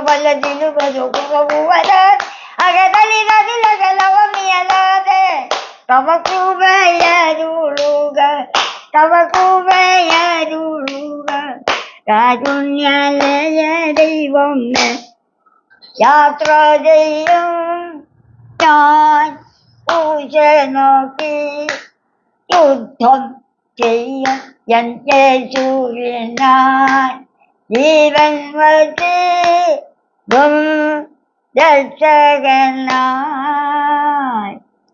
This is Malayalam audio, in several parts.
വല്ലതിലുമതു കുറവുവരാൻ അകതലിതതിലകലവമിയലാതെ തവ കൃപയരുളുക കാരുണ്യാലയ ദൈവമേ യാത്ര ചെയ്യും ഞാൻ പൂജ നോക്കി യുദ്ധം ചെയ്യും എൻ യേശുവിനായി ജീവൻ വച്ചിടും രക്ഷകനായി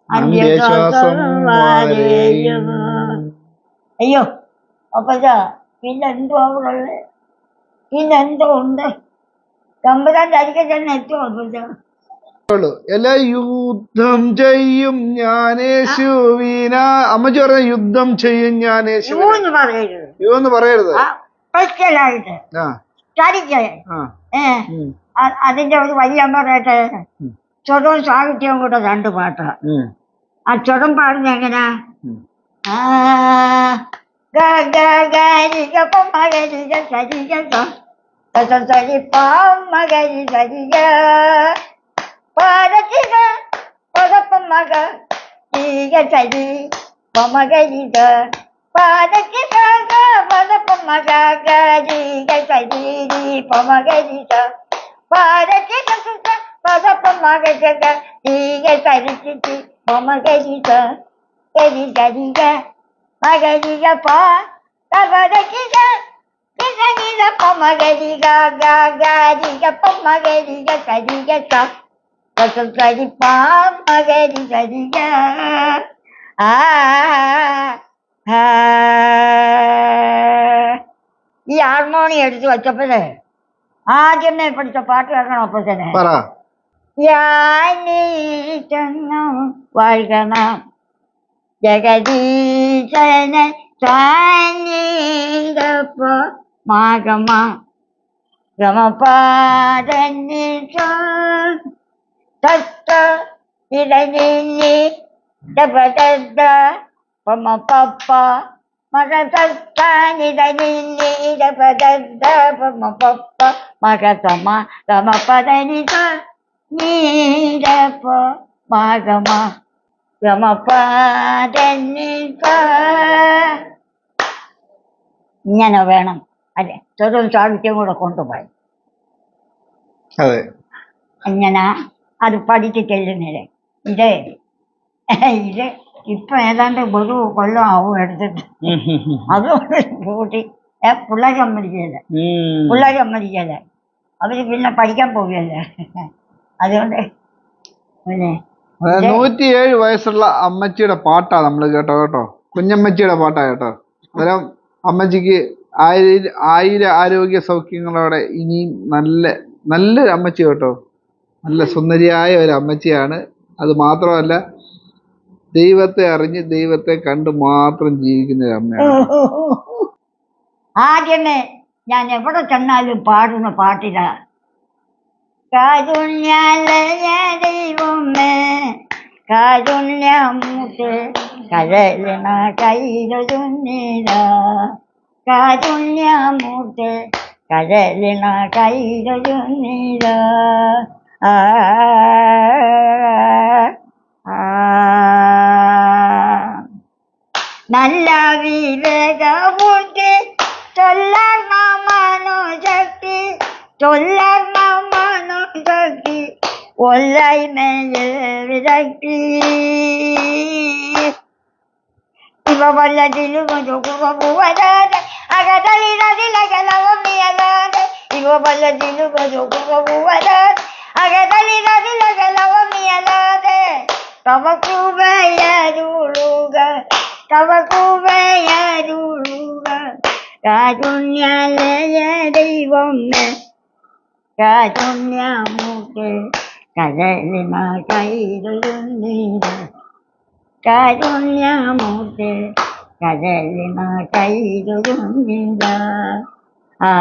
അന്ത്യശ്വാസം വരെയും. അയ്യോ അപ്പച്ചാ പിന്നെന്തോ അവിടെ പിന്നെന്തോ ഉണ്ട് തമ്പുരാന്റെ അരികെ തന്നെ എത്തും അപ്പച്ചാ. എല്ലാ യുദ്ധം ചെയ്യും ഞാൻ യേശുവിന അമ്മച്ചി പറഞ്ഞ യുദ്ധം ചെയ്യും ഞാൻ യേശുവിന് പറയരുത് സ്പെഷ്യലായിട്ട് അതിന്റെ ഒരു വലിയ അമ്മ പറയട്ടെ ചൊടവും സാഹിത്യവും കൂടെ രണ്ട് പാട്ടാ. ആ ചൊടം പാടുന്ന എങ്ങനാ ഈ ഹാർമോണി എടുത്ത് വെച്ചപ്പോഴേ ആദ്യമേ പഠിച്ച പാട്ട് കേൾക്കണം. അപ്പൊ തന്നെ വായിക്കണം ജഗദീശനെ സാന്നിധപ്പോ മാഗമ ഗമപാദന്നി തത്ത ഇടനിന്നി ദപദദ്ദ പമ പപ്പ മകതസ്ഥാനിടനിന്നി ദപദദ്ദ പമ പപ്പ മകതമ ഗമപദനിത നീരപ്പ മാഗമ ഗമപാദന്നി. ഇങ്ങനെ വേണം. അതെ ചെറുതും സാഹിത്യം കൂടെ കൊണ്ടുപോയി ഇങ്ങനെ അത് പഠിച്ച് ചെല്ലുന്നില്ലേ. ഇത് ഇപ്പൊ ഏതാണ്ട് ഒരു കൊല്ലം ആവും എടുത്തിട്ട്. അതുകൊണ്ട് കൂട്ടി പിള്ളേർ സമ്മതിക്കല്ലേ അവര് പിന്നെ പഠിക്കാൻ പോവുകയല്ലേ. അതുകൊണ്ട് പിന്നെ 107 വയസ്സുള്ള അമ്മച്ചിയുടെ പാട്ടാ നമ്മള് കേട്ടോ കുഞ്ഞമ്മച്ചിയുടെ പാട്ടാ കേട്ടോ. അന്നേരം അമ്മച്ചിക്ക് ആയിരം ആരോഗ്യ സൗഖ്യങ്ങളോടെ ഇനിയും നല്ലൊരു അമ്മച്ചി കേട്ടോ. നല്ല സുന്ദരിയായ ഒരു അമ്മച്ചിയാണ്. അത് മാത്രമല്ല ദൈവത്തെ അറിഞ്ഞ് ദൈവത്തെ കണ്ട് മാത്രം ജീവിക്കുന്ന ഒരു അമ്മയാണ്. ആദ്യമേ ഞാൻ എവിടെ ചെന്നാലും പാടുന്ന പാട്ടില കാരുണ്യാലയ ദൈവമേ കാരുണ്യമൂർത്തി കരളിന കൈരൊരുന്നില കാരുണ്യമൂർത്തി കരളിന കൈരൊരുന്നില നല്ല വിവേകബുദ്ധി ചൊല്ലർന്ന മനോശക്തി ഒല്ലൈമയിൽ വിരക്തി ഇവ വല്ലതിലുമതു കുറവുവരാതെ അകതലിതതിലകലവമിയലാതെ ഇവ വല്ലതിലുമതു കുറവുവരാതെ അകതലിതതിലകലവമിയലാതെ തവ കൃപയരുളുക കാരുണ്യാലയ ദൈവമേ കാരുണ്യമൂർത്തി കരളിന കൈരൊരുന്നില കാരുണ്യമൂർത്തി കരളിന കൈരൊരുന്നില ആ